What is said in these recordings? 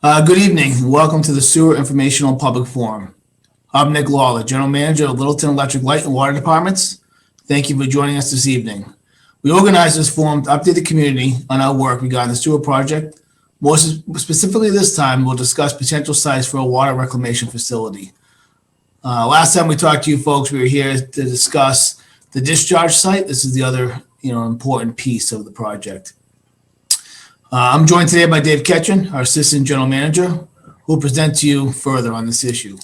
Good evening. Welcome to the Sewer Informational Public Forum. I'm Nick Lawler, General Manager of Littleton Electric Light and Water Departments. Thank you for joining us this evening. We organized this forum to update the community on our work regarding the sewer project. More specifically this time, we'll discuss potential sites for a water reclamation facility. Last time we talked to you folks, we were here to discuss the discharge site. This is the other, important piece of the project. I'm joined today by Dave Ketchen, our Assistant General Manager, who will present to you further on this issue.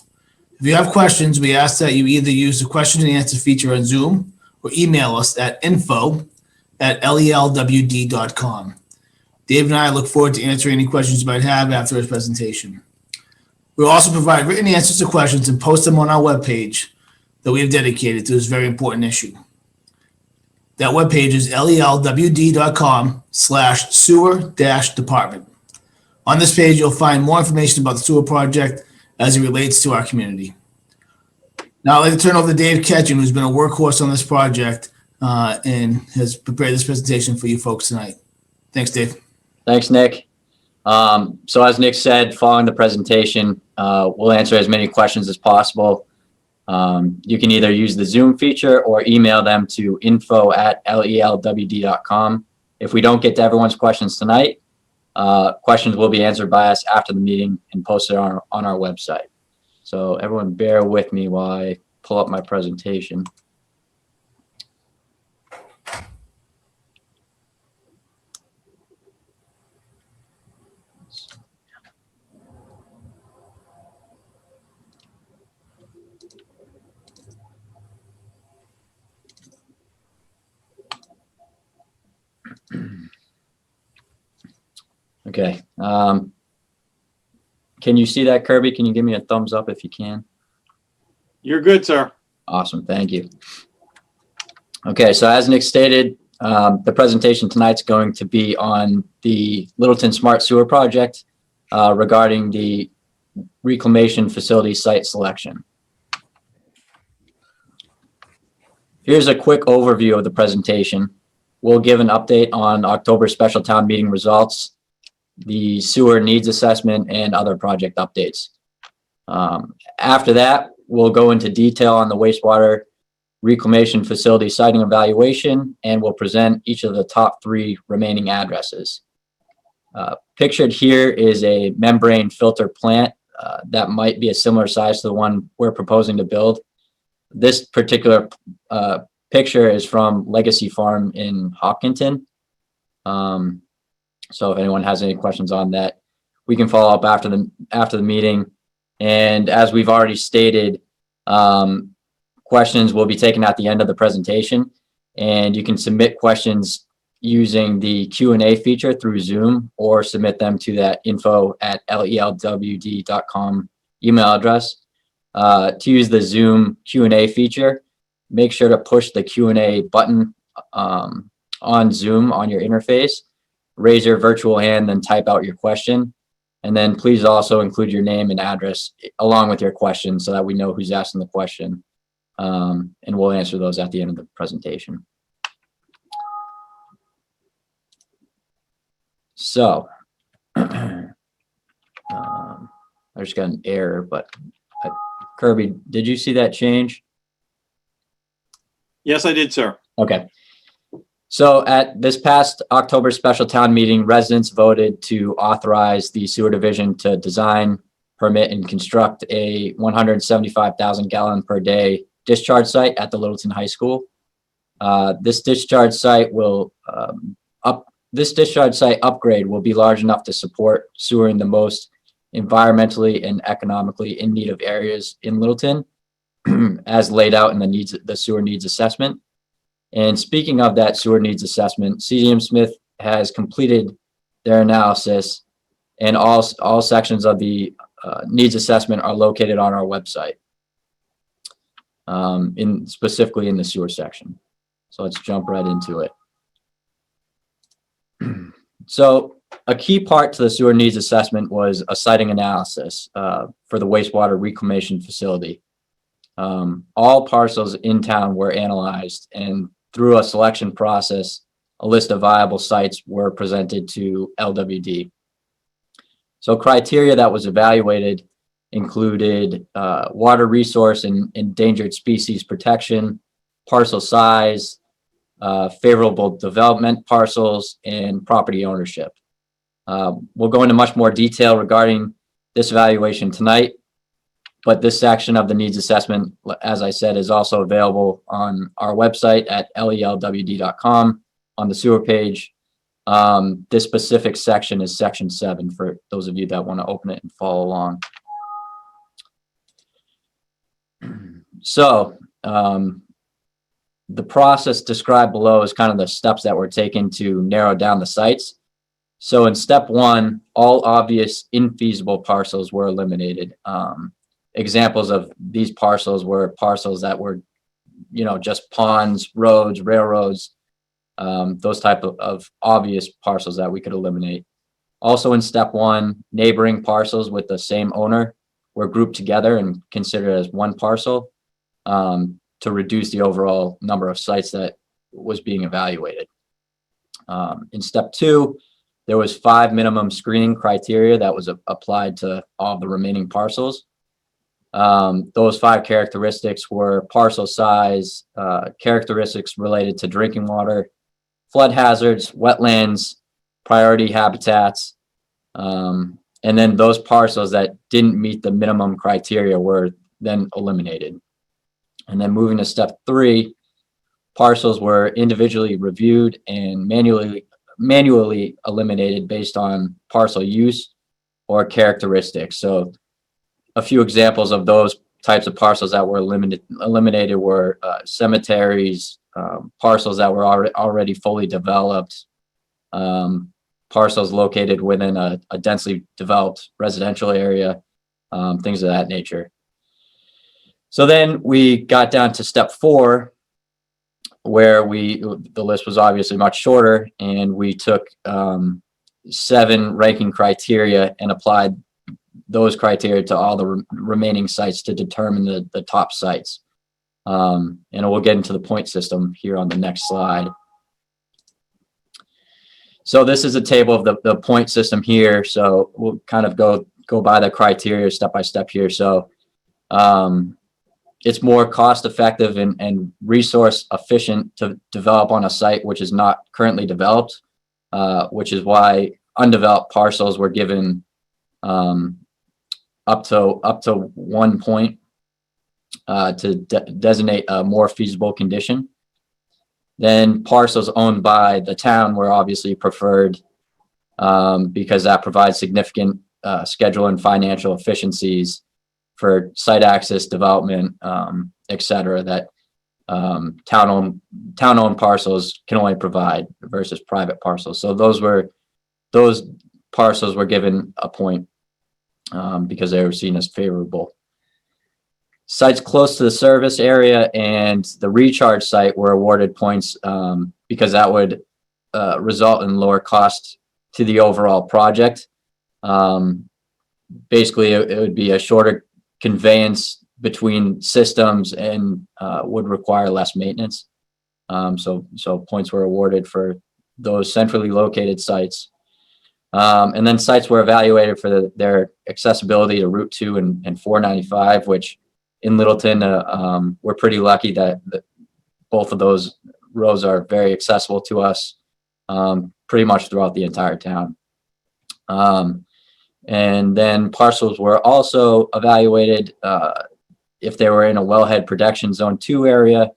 If you have questions, we ask that you either use the question and answer feature on Zoom or email us at info@lelwd.com. Dave and I look forward to answering any questions you might have after his presentation. We'll also provide written answers to questions and post them on our webpage that we have dedicated to this very important issue. That webpage is lelwd.com/sewer-department. On this page, you'll find more information about the sewer project as it relates to our community. Now, I'd like to turn over to Dave Ketchen, who's been a workhorse on this project and has prepared this presentation for you folks tonight. Thanks, Dave. Thanks, Nick. So as Nick said, following the presentation, we'll answer as many questions as possible. You can either use the Zoom feature or email them to info@lelwd.com. If we don't get to everyone's questions tonight, questions will be answered by us after the meeting and posted on our website. So everyone bear with me while I pull up my presentation. Okay. Can you see that, Kirby? Can you give me a thumbs up if you can? You're good, sir. Awesome. Thank you. Okay. So as Nick stated, the presentation tonight's going to be on the Littleton Smart Sewer Project regarding the reclamation facility site selection. Here's a quick overview of the presentation. We'll give an update on October special town meeting results, the sewer needs assessment, and other project updates. After that, we'll go into detail on the wastewater reclamation facility siting evaluation, and we'll present each of the top 3 remaining addresses. Pictured here is a membrane filter plant that might be a similar size to the one we're proposing to build. This particular picture is from Legacy Farm in Hopkinton. So if anyone has any questions on that, we can follow up after the meeting. And as we've already stated, questions will be taken at the end of the presentation, and you can submit questions using the Q&A feature through Zoom or submit them to that info@lelwd.com email address. To use the Zoom Q&A feature, make sure to push the Q&A button on Zoom on your interface. Raise your virtual hand, then type out your question. And then please also include your name and address along with your question so that we know who's asking the question. And we'll answer those at the end of the presentation. So, I just got an error, but Kirby, did you see that change? Yes, I did, sir. Okay. So at this past October special town meeting, residents voted to authorize the sewer division to design, permit, and construct a 175,000 gallon per day discharge site at the Littleton High School. This discharge site upgrade will be large enough to support sewer in the most environmentally and economically in need of areas in Littleton, as laid out in the sewer needs assessment. And speaking of that sewer needs assessment, CDM Smith has completed their analysis, and all sections of the needs assessment are located on our website, specifically in the sewer section. So let's jump right into it. So a key part to the sewer needs assessment was a siting analysis for the wastewater reclamation facility. All parcels in town were analyzed, and through a selection process, a list of viable sites were presented to LWD. So criteria that was evaluated included water resource and endangered species protection, parcel size, favorable development parcels, and property ownership. We'll go into much more detail regarding this evaluation tonight, but this section of the needs assessment, as I said, is also available on our website at LELWD.com on the sewer page. This specific section is section 7 for those of you that want to open it and follow along. So the process described below is kind of the steps that were taken to narrow down the sites. So in step 1, all obvious infeasible parcels were eliminated. Examples of these parcels were parcels that were, just ponds, roads, railroads, those type of obvious parcels that we could eliminate. Also in step 1, neighboring parcels with the same owner were grouped together and considered as one parcel to reduce the overall number of sites that was being evaluated. In step 2, there was 5 minimum screening criteria that was applied to all the remaining parcels. Those 5 characteristics were parcel size, characteristics related to drinking water, flood hazards, wetlands, priority habitats, and then those parcels that didn't meet the minimum criteria were then eliminated. And then moving to step 3, parcels were individually reviewed and manually eliminated based on parcel use or characteristics. So a few examples of those types of parcels that were eliminated were cemeteries, parcels that were already fully developed, parcels located within a densely developed residential area, things of that nature. So then we got down to step 4, where the list was obviously much shorter, and we took 7 ranking criteria and applied those criteria to all the remaining sites to determine the top sites. And we'll get into the point system here on the next slide. So this is a table of the point system here. So we'll kind of go by the criteria step by step here. So it's more cost effective and resource efficient to develop on a site which is not currently developed, which is why undeveloped parcels were given up to 1 point to designate a more feasible condition. Then parcels owned by the town were obviously preferred because that provides significant schedule and financial efficiencies for site access, development, et cetera, that town-owned parcels can only provide versus private parcels. So those parcels were given a point because they were seen as favorable. Sites close to the service area and the recharge site were awarded points because that would result in lower cost to the overall project. Basically, it would be a shorter conveyance between systems and would require less maintenance. So points were awarded for those centrally located sites. And then sites were evaluated for their accessibility to Route 2 and 495, which in Littleton, we're pretty lucky that both of those roads are very accessible to us pretty much throughout the entire town. And then parcels were also evaluated if they were in a wellhead protection zone 2 area.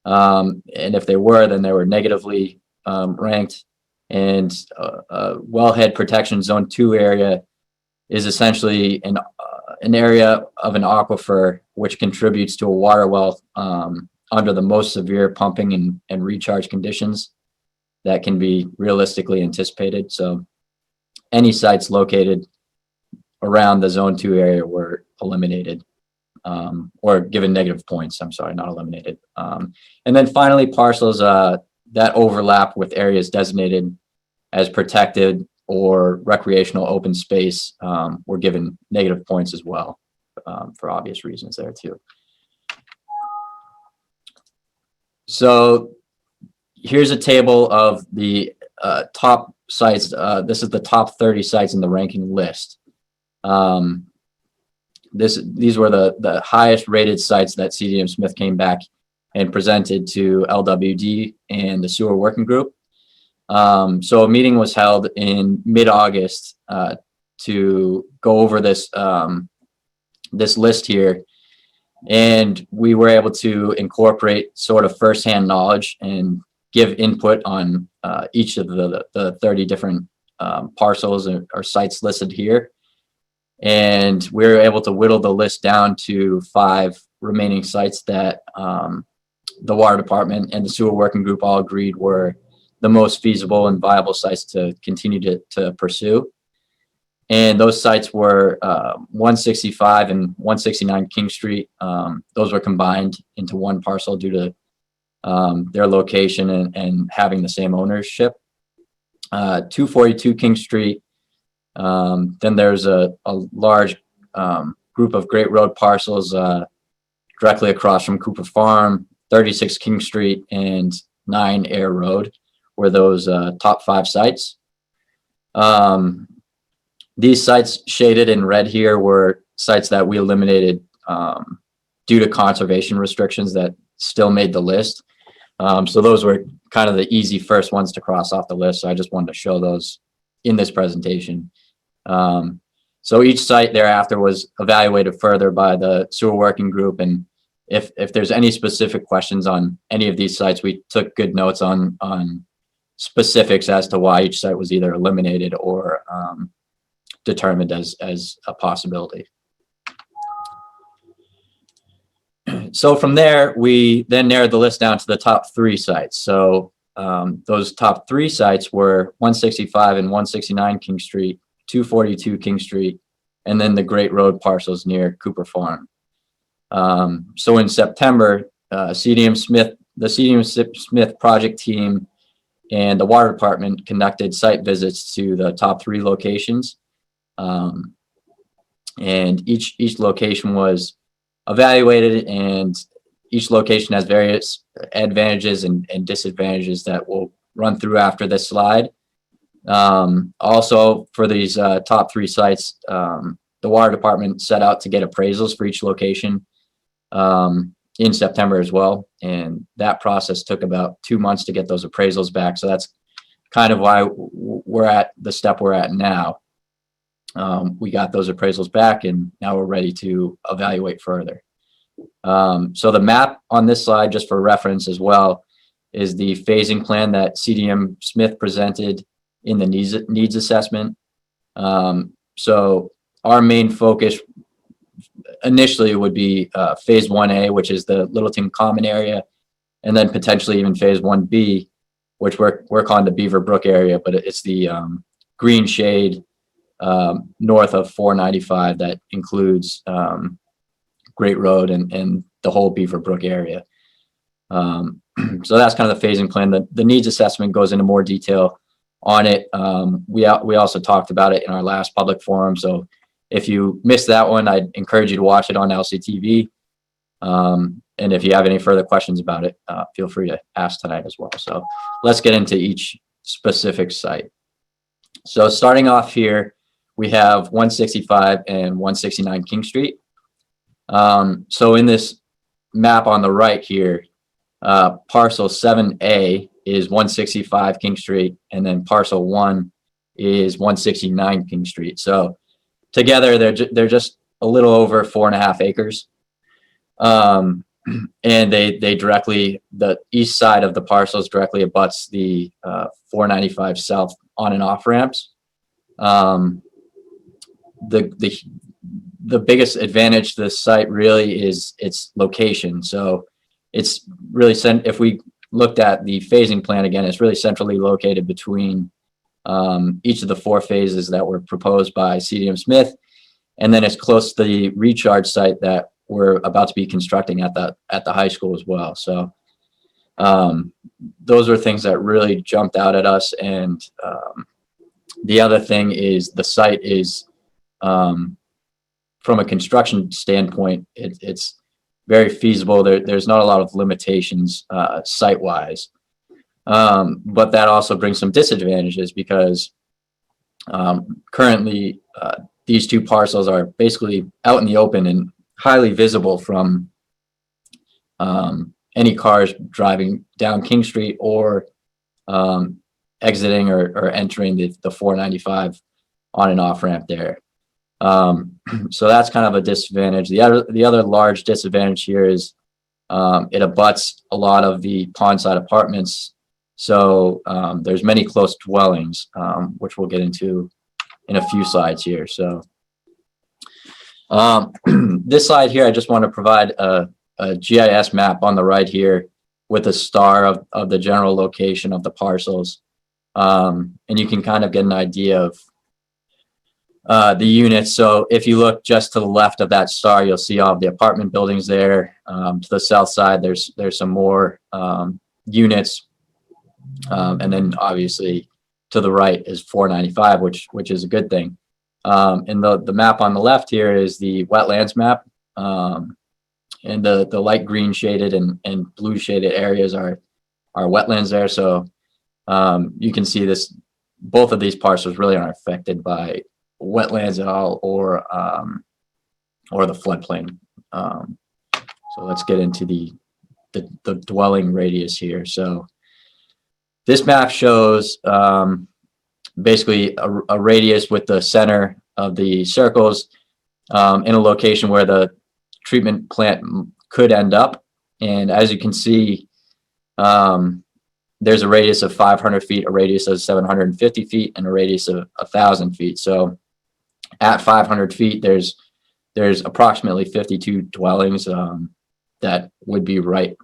And if they were, then they were negatively ranked. And wellhead protection zone 2 area is essentially an area of an aquifer which contributes to a water well under the most severe pumping and recharge conditions that can be realistically anticipated. So any sites located around the zone 2 area were eliminated or given negative points. I'm sorry, not eliminated. And then finally, parcels that overlap with areas designated as protected or recreational open space were given negative points as well for obvious reasons there too. So here's a table of the top sites. This is the top 30 sites in the ranking list. These were the highest rated sites that CDM Smith came back and presented to LWD and the sewer working group. So a meeting was held in mid-August to go over this this list here, and we were able to incorporate sort of firsthand knowledge and give input on each of the 30 different parcels or sites listed here. And we were able to whittle the list down to 5 remaining sites that the water department and the sewer working group all agreed were the most feasible and viable sites to continue to pursue. And those sites were 165 and 169 King Street. Those were combined into one parcel due to their location and having the same ownership. 242 King Street. Then there's a large group of Great Road parcels directly across from Cooper Farm. 36 King Street and 9 Air Road were those top 5 sites. These sites shaded in red here were sites that we eliminated due to conservation restrictions that still made the list. So those were kind of the easy first ones to cross off the list. So I just wanted to show those in this presentation. So each site thereafter was evaluated further by the sewer working group. And if there's any specific questions on any of these sites, we took good notes on specifics as to why each site was either eliminated or determined as a possibility. So from there, we then narrowed the list down to the top 3 sites. So those top 3 sites were 165 and 169 King Street, 242 King Street, and then the Great Road parcels near Cooper Farm. So in September, the CDM Smith project team and the water department conducted site visits to the top 3 locations. And each location was evaluated, and each location has various advantages and disadvantages that we'll run through after this slide. Also for these top 3 sites, the water department set out to get appraisals for each location in September as well. And that process took about 2 months to get those appraisals back. So that's kind of why we're at the step we're at now. We got those appraisals back, and now we're ready to evaluate further. So the map on this slide, just for reference as well, is the phasing plan that CDM Smith presented in the needs assessment. So our main focus initially would be phase 1A, which is the Littleton Common area, and then potentially even phase 1B, which we're calling the Beaver Brook area, but it's the green shade north of 495 that includes Great Road and the whole Beaver Brook area. So that's kind of the phasing plan. The needs assessment goes into more detail on it. We also talked about it in our last public forum. So if you missed that one, I'd encourage you to watch it on LCTV. And if you have any further questions about it, feel free to ask tonight as well. So let's get into each specific site. So starting off here, we have 165 and 169 King Street. So in this map on the right here, parcel 7A is 165 King Street, and then parcel 1 is 169 King Street. So together they're just a little over 4.5 acres. And they directly, the east side of the parcels directly abuts the 495 south on and off ramps. The biggest advantage to this site really is its location. So it's really if we looked at the phasing plan again, it's really centrally located between each of the 4 phases that were proposed by CDM Smith, and then it's close to the recharge site that we're about to be constructing at the high school as well. So those are things that really jumped out at us. And the other thing is the site is, from a construction standpoint, it's very feasible. There's not a lot of limitations site-wise. But that also brings some disadvantages because currently these two parcels are basically out in the open and highly visible from any cars driving down King Street or exiting or entering the 495 on and off ramp there. So that's kind of a disadvantage. The other large disadvantage here is it abuts a lot of the pondside apartments. So there's many close dwellings, which we'll get into in a few slides here. So this slide here, I just want to provide a GIS map on the right here with a star of the general location of the parcels. And you can kind of get an idea of the units. So if you look just to the left of that star, you'll see all of the apartment buildings there. To the south side, there's some more units. And then obviously to the right is 495, which is a good thing. And the map on the left here is the wetlands map. And the light green shaded and blue shaded areas are wetlands there. So you can see this, both of these parcels really aren't affected by wetlands at all or the floodplain. So let's get into the dwelling radius here. So this map shows basically a radius with the center of the circles in a location where the treatment plant could end up. And as you can see, there's a radius of 500 feet, a radius of 750 feet, and a radius of 1,000 feet. So at 500 feet, there's approximately 52 dwellings that would be right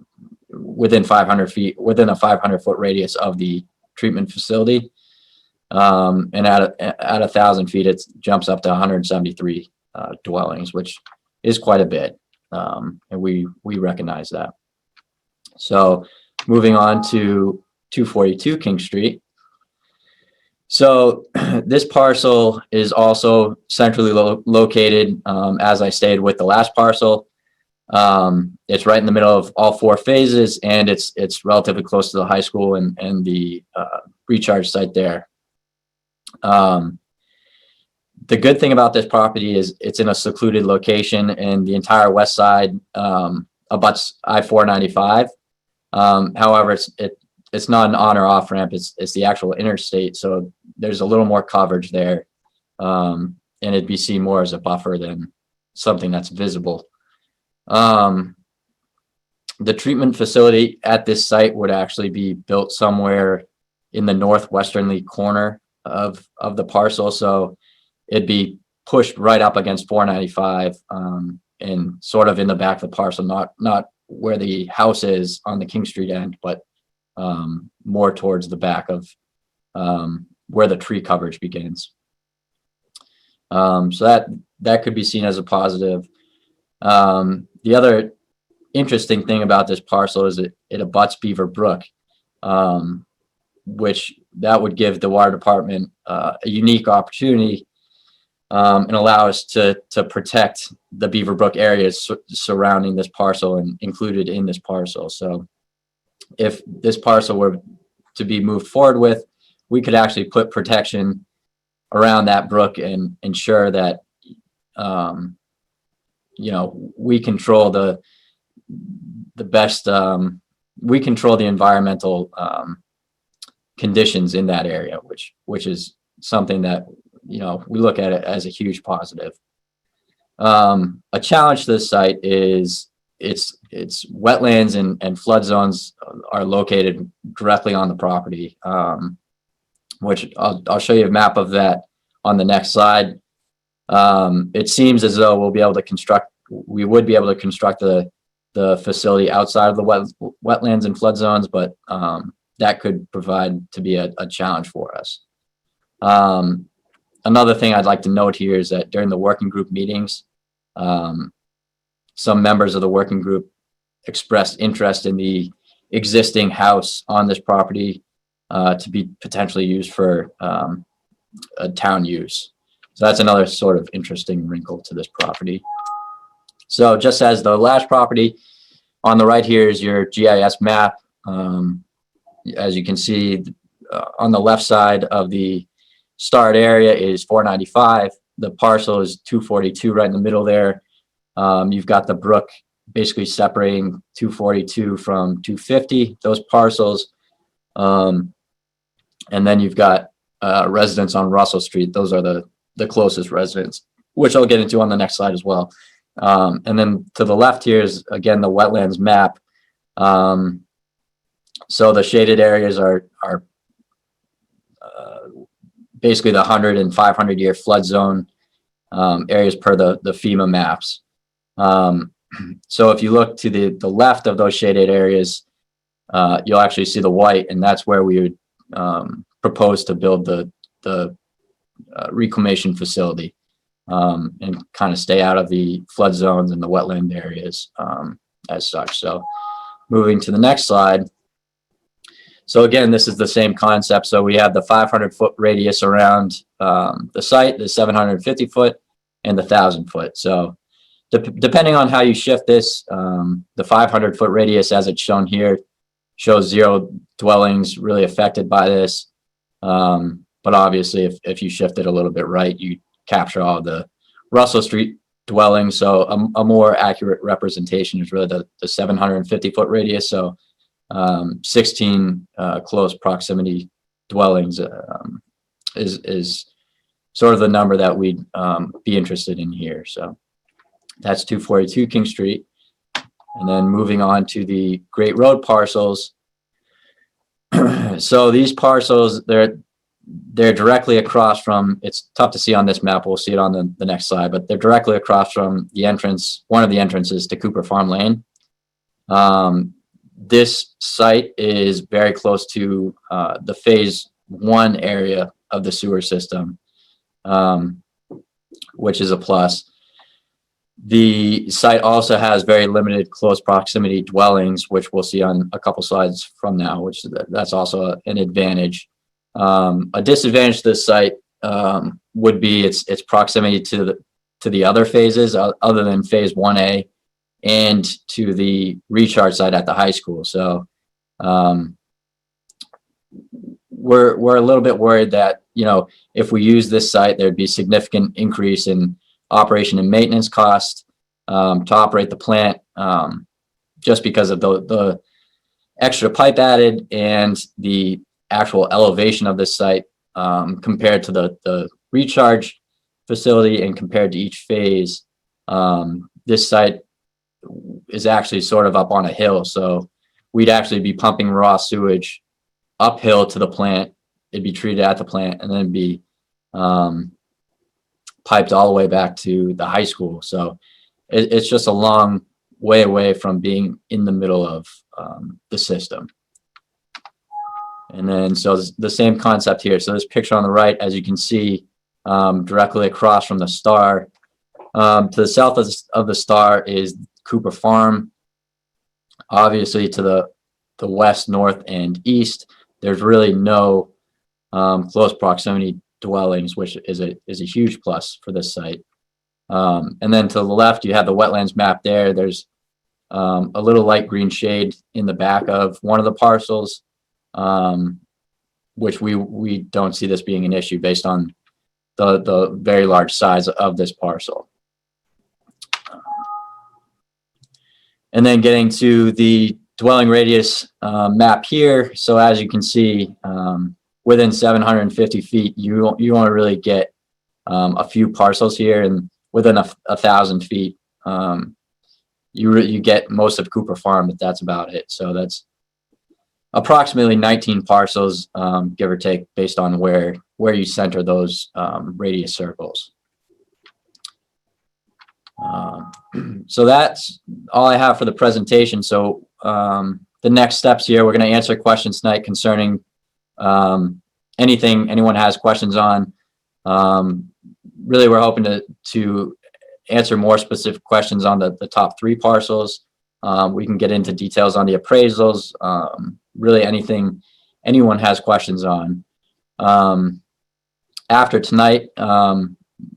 within 500 feet, within a 500-foot radius of the treatment facility. And at 1,000 feet, it jumps up to 173 dwellings, which is quite a bit. And we recognize that. So moving on to 242 King Street. So this parcel is also centrally located, as I stated with the last parcel. It's right in the middle of all four phases, and it's relatively close to the high school and the recharge site there. The good thing about this property is it's in a secluded location, and the entire west side abuts I-495. However, it's not an on or off ramp. It's the actual interstate, so there's a little more coverage there, and it'd be seen more as a buffer than something that's visible. The treatment facility at this site would actually be built somewhere in the northwesternly corner of the parcel, so it'd be pushed right up against 495 and sort of in the back of the parcel, not where the house is on the King Street end, but more towards the back of where the tree coverage begins. So that could be seen as a positive. The other interesting thing about this parcel is it abuts Beaver Brook, which that would give the water department a unique opportunity and allow us to protect the Beaver Brook areas surrounding this parcel and included in this parcel. So if this parcel were to be moved forward with, we could actually put protection around that brook and ensure that we control the best, we control the environmental conditions in that area, which is something that we look at it as a huge positive. A challenge to this site is its wetlands and flood zones are located directly on the property, which I'll show you a map of that on the next slide. It seems as though we would be able to construct the facility outside of the wetlands and flood zones, but that could provide to be a challenge for us. Another thing I'd like to note here is that during the working group meetings, some members of the working group expressed interest in the existing house on this property to be potentially used for a town use. So that's another sort of interesting wrinkle to this property. So just as the last property, on the right here is your GIS map. as you can see, on the left side of the starred area is 495. The parcel is 242 right in the middle there. You've got the brook basically separating 242 from 250, those parcels. And then you've got residents on Russell Street. Those are the closest residents, which I'll get into on the next slide as well. And then to the left here is, again, the wetlands map. So the shaded areas are basically the 100 and 500 year flood zone areas per the FEMA maps. So if you look to the left of those shaded areas, you'll actually see the white, and that's where we would propose to build the reclamation facility and kind of stay out of the flood zones and the wetland areas as such. So moving to the next slide. So again, this is the same concept. So we have the 500-foot radius around the site, the 750 foot, and the 1,000-foot. So depending on how you shift this, the 500-foot radius, as it's shown here, shows 0 dwellings really affected by this. But obviously, if you shift it a little bit right, you capture all the Russell Street dwellings. So a more accurate representation is really the 750-foot radius. So 16 close proximity dwellings is sort of the number that we'd be interested in here. So that's 242 King Street. And then moving on to the Great Road parcels. So these parcels, they're directly across from, it's tough to see on this map, we'll see it on the next slide, but they're directly across from the entrance, one of the entrances to Cooper Farm Lane. This site is very close to the phase 1 area of the sewer system, which is a plus. The site also has very limited close proximity dwellings, which we'll see on a couple slides from now, which that's also an advantage. A disadvantage to this site would be its proximity to the other phases other than phase 1A and to the recharge site at the high school. So we're a little bit worried that, you know, if we use this site, there'd be significant increase in operation and maintenance costs to operate the plant, just because of the extra pipe added and the actual elevation of this site compared to the recharge facility and compared to each phase. This site is actually sort of up on a hill, so we'd actually be pumping raw sewage uphill to the plant. It'd be treated at the plant and then be piped all the way back to the high school. So it's just a long way away from being in the middle of the system. And then, so the same concept here. So this picture on the right, as you can see, directly across from the star, to the south of the star is Cooper Farm. Obviously, to the west, north, and east, there's really no close proximity dwellings, which is a huge plus for this site. And then to the left, you have the wetlands map there. There's a little light green shade in the back of one of the parcels, which we don't see this being an issue based on the very large size of this parcel. And then getting to the dwelling radius map here. So as you can see, within 750 feet, you want to really get a few parcels here, and within 1,000 feet, you get most of Cooper Farm, but that's about it. So that's approximately 19 parcels, give or take, based on where you center those radius circles. So that's all I have for the presentation. So the next steps here, we're going to answer questions tonight concerning anything anyone has questions on. Really, we're hoping to answer more specific questions on the top 3 parcels. We can get into details on the appraisals, really anything anyone has questions on. After tonight,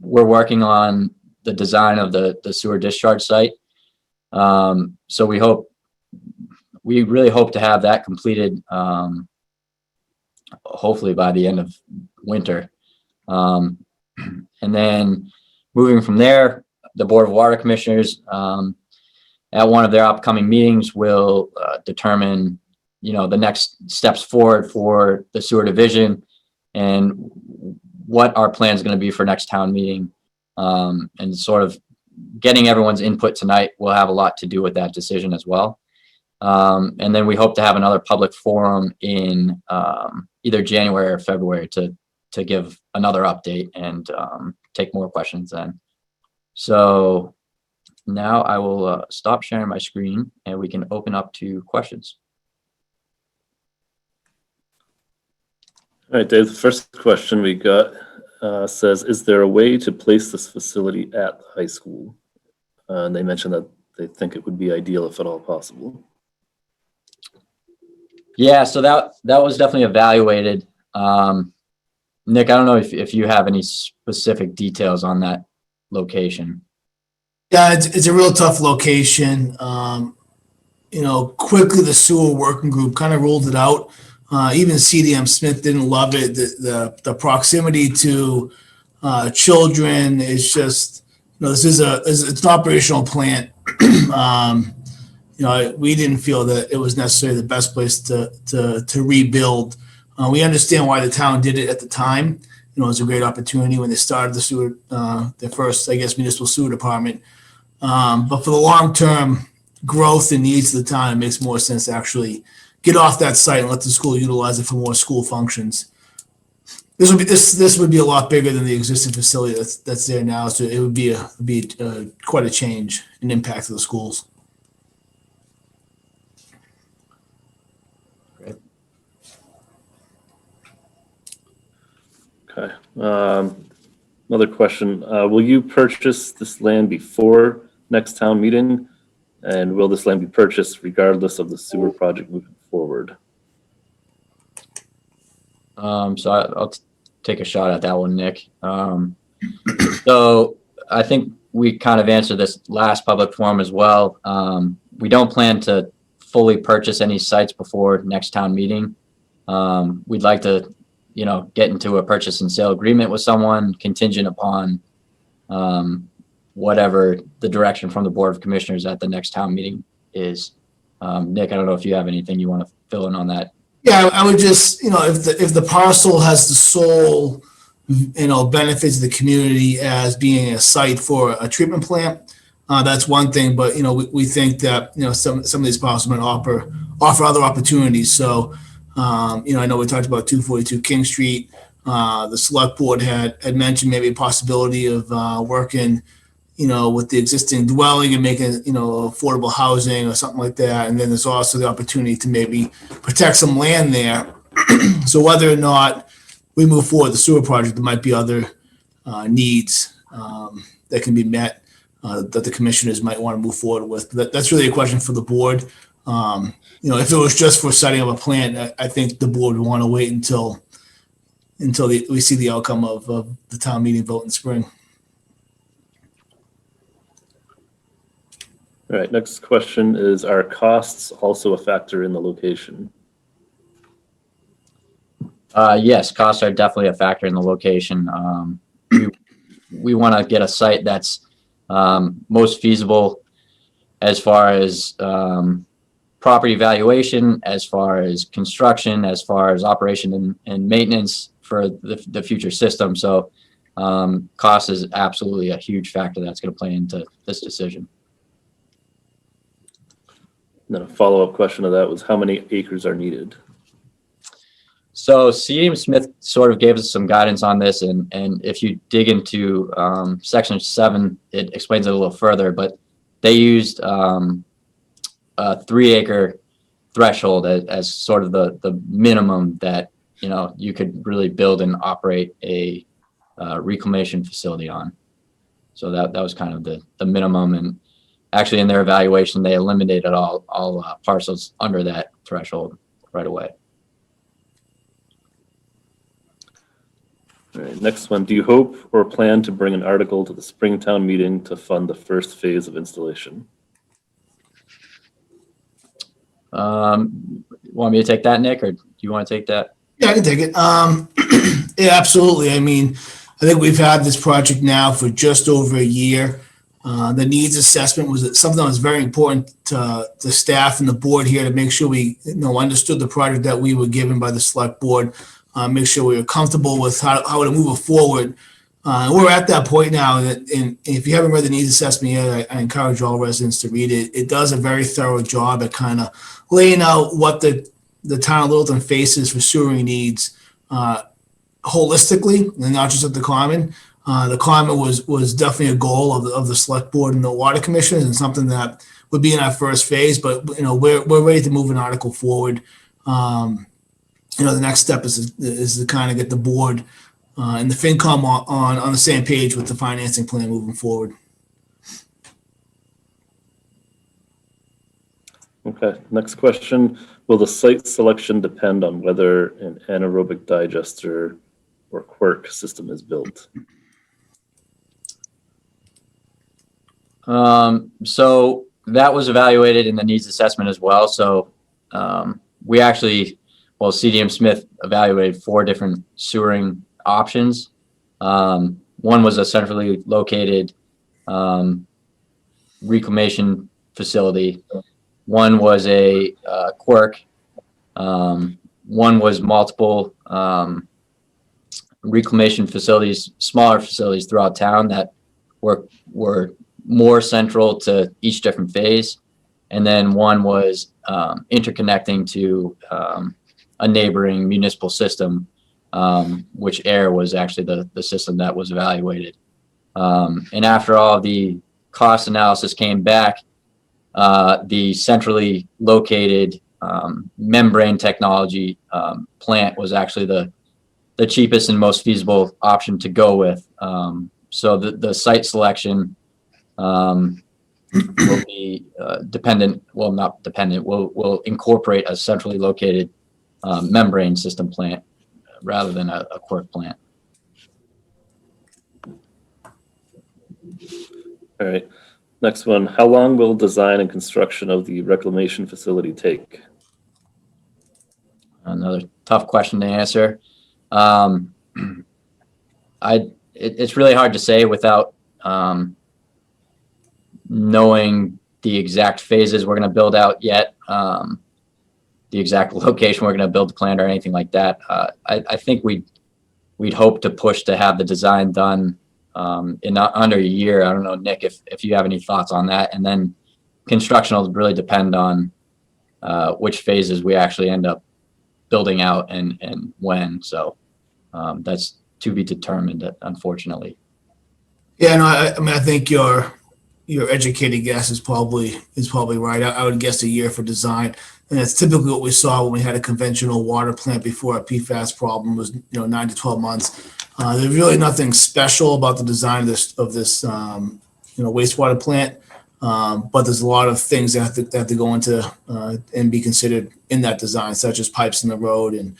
we're working on the design of the sewer discharge site. So we really hope to have that completed hopefully by the end of winter. And then moving from there, the Board of Water Commissioners, at one of their upcoming meetings will determine, the next steps forward for the sewer division and what our plan is going to be for next town meeting. And sort of getting everyone's input tonight will have a lot to do with that decision as well. And then we hope to have another public forum in either January or February to give another update and take more questions then. So now I will stop sharing my screen and we can open up to questions. All right, Dave, the first question we got says, is there a way to place this facility at the high school? And they mentioned that they think it would be ideal if at all possible. Yeah, so that was definitely evaluated. Nick, I don't know if you have any specific details on that location. Yeah, it's a real tough location. Quickly the sewer working group kind of ruled it out. Even CDM Smith didn't love it. The proximity to children is just, it's an operational plant. We didn't feel that it was necessarily the best place to rebuild. We understand why the town did it at the time. It was a great opportunity when they started the sewer, their first, municipal sewer department. But for the long-term growth and needs of the town, it makes more sense to actually get off that site and let the school utilize it for more school functions. This would be a lot bigger than the existing facility that's there now, so it would be quite a change and impact to the schools. Great. Okay. Another question. Will you purchase this land before next town meeting? And will this land be purchased regardless of the sewer project moving forward? So I'll take a shot at that one, Nick. So I think we kind of answered this last public forum as well. We don't plan to fully purchase any sites before next town meeting. We'd like to, get into a purchase and sale agreement with someone contingent upon whatever the direction from the Board of Commissioners at the next town meeting is. Nick, I don't know if you have anything you want to fill in on that. Yeah, I would just, if the parcel has the sole, benefits of the community as being a site for a treatment plant, that's one thing. But, we think that, some of these parcels might offer other opportunities. So, I know we talked about 242 King Street. The select board had mentioned maybe a possibility of working, with the existing dwelling and making, affordable housing or something like that. And then there's also the opportunity to maybe protect some land there. So whether or not we move forward with the sewer project, there might be other needs that can be met that the commissioners might want to move forward with. But that's really a question for the board. If it was just for setting up a plant, I think the board would want to wait until we see the outcome of the town meeting vote in spring. All right, next question is, are costs also a factor in the location? Yes, costs are definitely a factor in the location. We want to get a site that's most feasible as far as property valuation, as far as construction, as far as operation and maintenance for the future system. So cost is absolutely a huge factor that's going to play into this decision. And then a follow-up question to that was, how many acres are needed? So CDM Smith sort of gave us some guidance on this, and if you dig into section 7, it explains it a little further, but they used a 3-acre threshold as sort of the minimum that you could really build and operate a reclamation facility on. So that was kind of the minimum, and actually in their evaluation they eliminated all parcels under that threshold right away. All right, next one. Do you hope or plan to bring an article to the Springtown meeting to fund the first phase of installation? Want me to take that, Nick, or do you want to take that? Yeah, I can take it. Yeah, absolutely. I mean, I think we've had this project now for just over a year. The needs assessment was something that was very important to the staff and the board here to make sure we, understood the project that we were given by the select board, make sure we were comfortable with how to move it forward. We're at that point now that, and if you haven't read the needs assessment yet, I encourage all residents to read it. It does a very thorough job at kind of laying out what the town of Littleton faces for sewering needs holistically, and not just at the common. The common was definitely a goal of the select board and the water commissioners, and something that would be in our first phase. But we're ready to move an article forward. The next step is to kind of get the board and the FinCom on the same page with the financing plan moving forward. Okay, next question. Will the site selection depend on whether an anaerobic digester or Quirk system is built? So that was evaluated in the needs assessment as well. So we actually, CDM Smith evaluated 4 different sewering options. One was a centrally located reclamation facility. One was a Quirk. One was multiple reclamation facilities, smaller facilities throughout town that were more central to each different phase. And then one was interconnecting to a neighboring municipal system, which AIR was actually the system that was evaluated. And after all the cost analysis came back, the centrally located membrane technology plant was actually the cheapest and most feasible option to go with. So the site selection will be dependent, well, not dependent, will incorporate a centrally located membrane system plant rather than a Quirk plant. All right. Next one. How long will design and construction of the reclamation facility take? Another tough question to answer. It's really hard to say without knowing the exact phases we're going to build out yet, the exact location we're going to build the plant or anything like that. I think we'd hope to push to have the design done in under a year. I don't know, Nick, if you have any thoughts on that. And then construction will really depend on which phases we actually end up building out and when. So that's to be determined, unfortunately. Yeah, no, I mean, I think your educated guess is probably right. I would guess a year for design, and that's typically what we saw when we had a conventional water plant before our PFAS problem was 9 to 12 months. There's really nothing special about the design of this wastewater plant, but there's a lot of things that have to go into and be considered in that design, such as pipes in the road and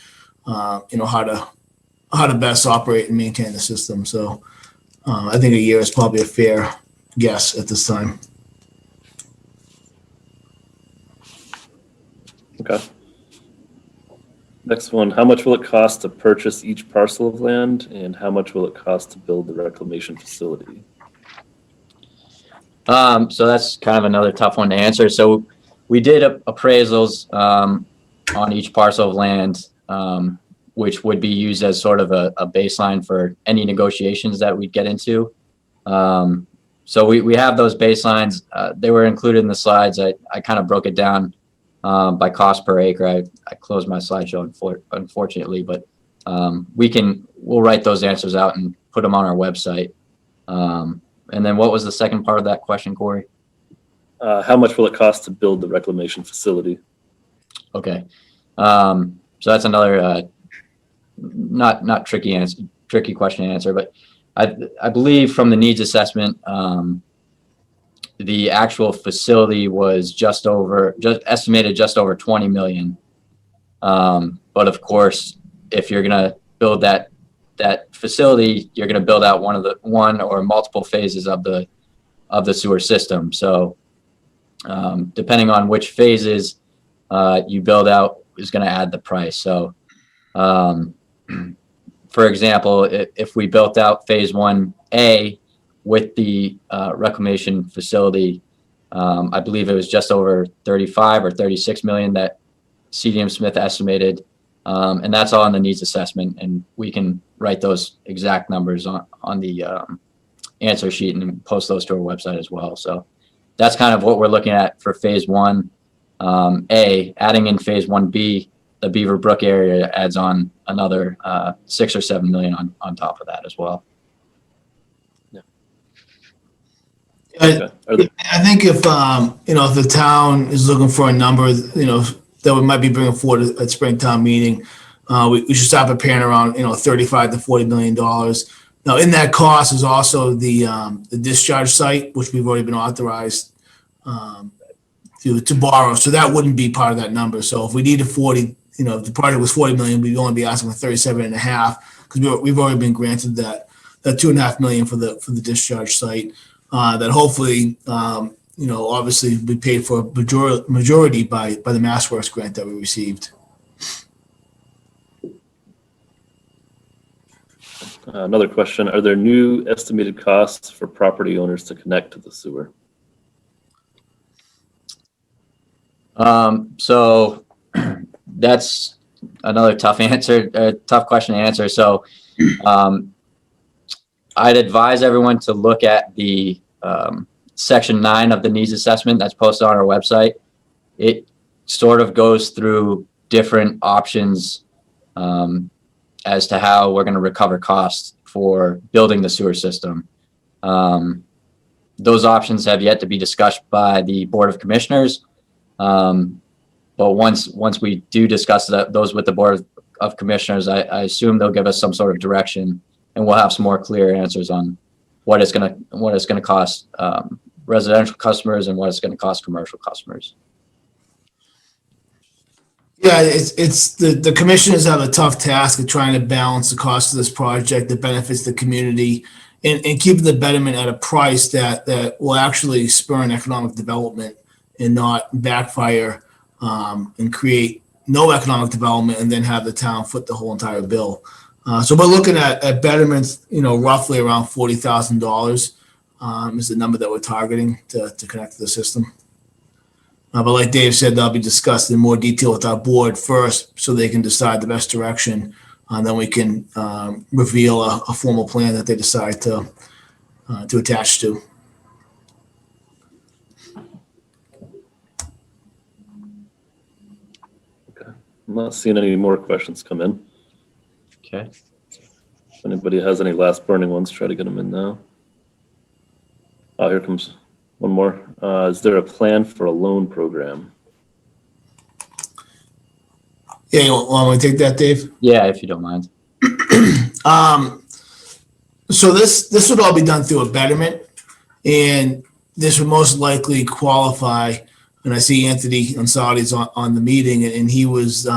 how to best operate and maintain the system. So I think a year is probably a fair guess at this time. Okay. Next one. How much will it cost to purchase each parcel of land, and how much will it cost to build the reclamation facility? So that's kind of another tough one to answer. So we did appraisals on each parcel of land, which would be used as sort of a baseline for any negotiations that we'd get into. So we have those baselines. They were included in the slides. I kind of broke it down by cost per acre. I closed my slideshow, unfortunately, but we'll write those answers out and put them on our website. And then what was the second part of that question, Corey? How much will it cost to build the reclamation facility? Okay. So that's another not tricky question to answer, but I believe from the needs assessment, the actual facility was just estimated just over 20 million. But of course, if you're gonna build that facility, you're gonna build out one or multiple phases of the sewer system. So depending on which phases you build out is gonna add the price. So For example, if we built out phase 1A with the reclamation facility, I believe it was just over 35 or 36 million that CDM Smith estimated. And that's all in the needs assessment. And we can write those exact numbers on the answer sheet and post those to our website as well. So that's kind of what we're looking at for phase 1A. Adding in phase 1B, the Beaver Brook area adds on another 6 or 7 million on top of that as well. Okay. I think if, if the town is looking for a number, that we might be bringing forward at Springtown meeting, we should start preparing around, 35 to $40 million. Now, in that cost is also the discharge site, which we've already been authorized to borrow. So that wouldn't be part of that number. So if we needed 40, if the project was 40 million, we'd only be asking for 37.5 because we've already been granted that 2.5 million for the discharge site. That hopefully, obviously be paid for majority by the MassWorks grant that we received. Another question, are there new estimated costs for property owners to connect to the sewer? So that's another tough question to answer. So I'd advise everyone to look at the section 9 of the needs assessment that's posted on our website. It sort of goes through different options as to how we're going to recover costs for building the sewer system. Those options have yet to be discussed by the Board of Commissioners. But once we do discuss those with the Board of Commissioners, I assume they'll give us some sort of direction, and we'll have some more clear answers on what it's going to cost residential customers and what it's going to cost commercial customers. Yeah, it's the commissioners have a tough task of trying to balance the cost of this project that benefits the community and keeping the betterment at a price that will actually spur an economic development and not backfire and create no economic development and then have the town foot the whole entire bill. So we're looking at betterments, roughly around $40,000 is the number that we're targeting to connect to the system. But like Dave said, that'll be discussed in more detail with our board first so they can decide the best direction. And then we can reveal a formal plan that they decide to attach to. Okay. I'm not seeing any more questions come in. Okay. If anybody has any last burning ones, try to get them in now. Oh, here comes one more. Is there a plan for a loan program? Yeah, you want me to take that, Dave? Yeah, if you don't mind. So this would all be done through a betterment, and this would most likely qualify. And I see Anthony Ansari's on the meeting, and he was,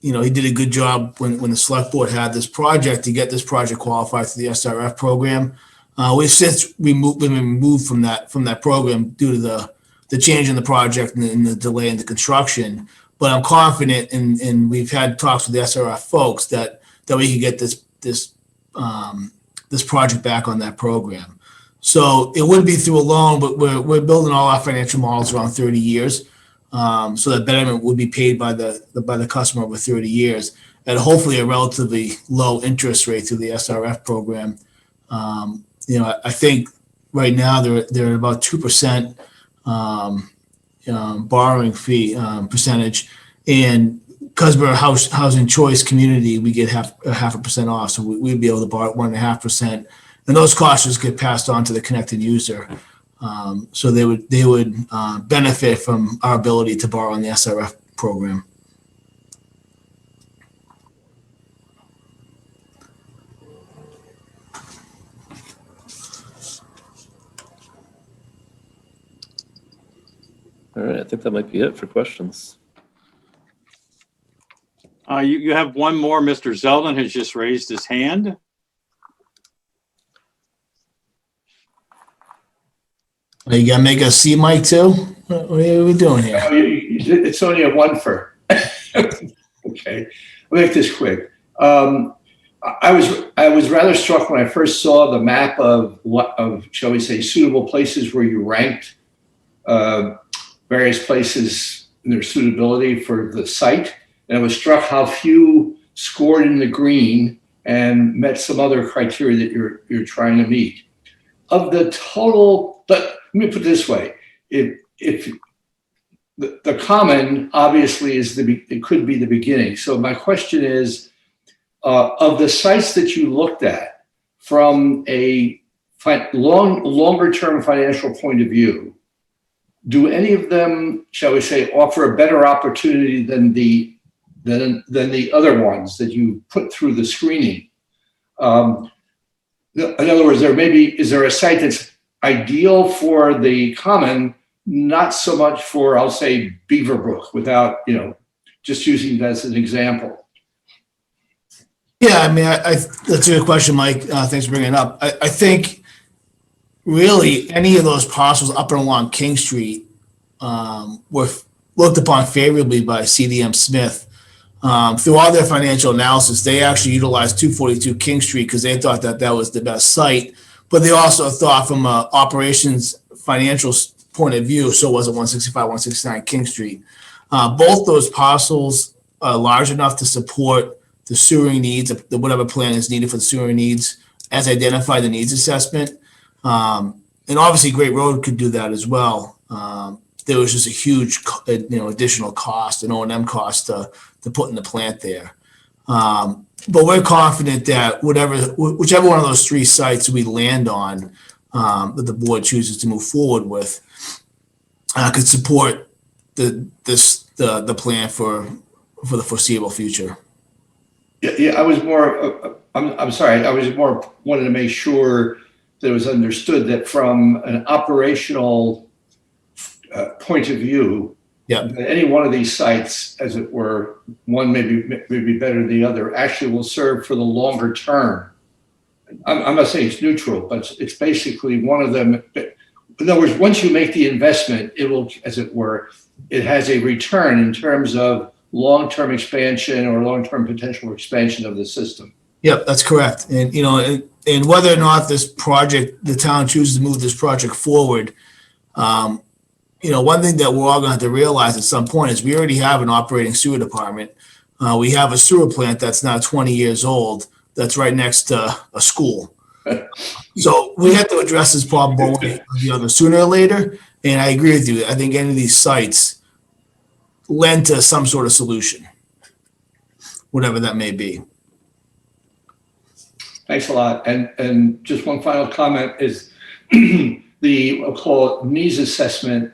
he did a good job when the select board had this project to get this project qualified through the SRF program. We've since been removed from that program due to the change in the project and the delay in the construction. But I'm confident, and we've had talks with the SRF folks that we can get this project back on that program. So it wouldn't be through a loan, but we're building all our financial models around 30 years. So that betterment would be paid by the customer over 30 years at hopefully a relatively low interest rate through the SRF program. I think right now they're at about 2% borrowing fee percentage, and because we're a housing choice community, we get half a percent off. So we'd be able to borrow 1.5%, and those costs just get passed on to the connected user. So they would benefit from our ability to borrow on the SRF program. All right, I think that might be it for questions. You have one more. Mr. Zeldin has just raised his hand. You gotta make a C mic too? What are we doing here? It's only a one for Okay, I'll make this quick. I was rather struck when I first saw the map of shall we say suitable places where you ranked various places in their suitability for the site, and I was struck how few scored in the green and met some other criteria that you're trying to meet. Of the total, but let me put it this way: if the common obviously it could be the beginning. So my question is, of the sites that you looked at from a longer term financial point of view, do any of them, shall we say, offer a better opportunity than the other ones that you put through the screening? In other words, is there a site that's ideal for the common, not so much for, I'll say, Beaverbrook, without, just using that as an example? Yeah, I mean, that's a good question, Mike. Thanks for bringing it up. I think really any of those parcels up and along King Street were looked upon favorably by CDM Smith. Through all their financial analysis, they actually utilized 242 King Street because they thought that was the best site. But they also thought from an operations financial point of view, so was it 165, 169 King Street. Both those parcels are large enough to support the sewering needs, whatever plan is needed for the sewer needs, as identified the needs assessment. And obviously Great Road could do that as well. There was just a huge, additional cost, an O&M cost to put in the plant there. But we're confident that whichever one of those three sites we land on, that the board chooses to move forward with, could support the plan for the foreseeable future. Yeah, I was more. I'm sorry. I was more wanted to make sure that it was understood that from an operational point of view, that any one of these sites, as it were, one maybe better than the other, actually will serve for the longer term. I'm not saying it's neutral, but it's basically one of them. In other words, once you make the investment, it will, as it were, it has a return in terms of long-term expansion or long-term potential expansion of the system. Yep, that's correct. And, and whether or not this project, the town chooses to move this project forward, one thing that we're all going to have to realize at some point is we already have an operating sewer department. We have a sewer plant that's now 20 years old that's right next to a school. So we have to address this problem one way or the other sooner or later. And I agree with you. I think any of these sites lend to some sort of solution, whatever that may be. Thanks a lot. And just one final comment is I'll call it needs assessment.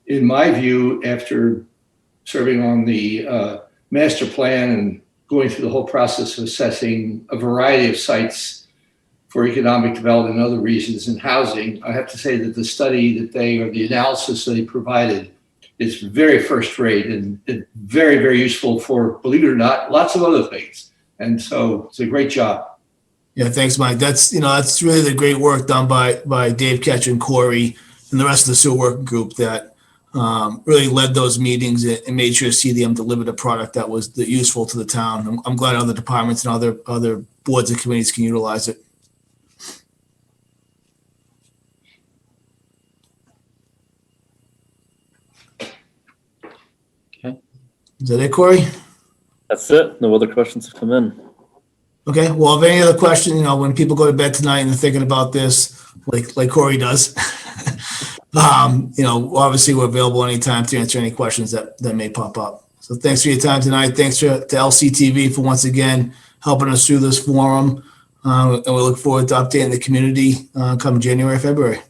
In my view, after serving on the master plan and going through the whole process of assessing a variety of sites for economic development and other reasons in housing, I have to say that the study the analysis that they provided is very first rate and very, very useful for, believe it or not, lots of other things. And so it's a great job. Yeah, thanks, Mike. That's really the great work done by Dave Ketch and Corey and the rest of the sewer working group that really led those meetings and made sure CDM delivered a product that was useful to the town. I'm glad other departments and other boards and committees can utilize it. Okay. Is that it, Corey? That's it. No other questions have come in. Okay. Well, if any other question, when people go to bed tonight and they're thinking about this, like Corey does, obviously we're available anytime to answer any questions that may pop up. So thanks for your time tonight. Thanks to LCTV for once again helping us through this forum. And we look forward to updating the community come January, February.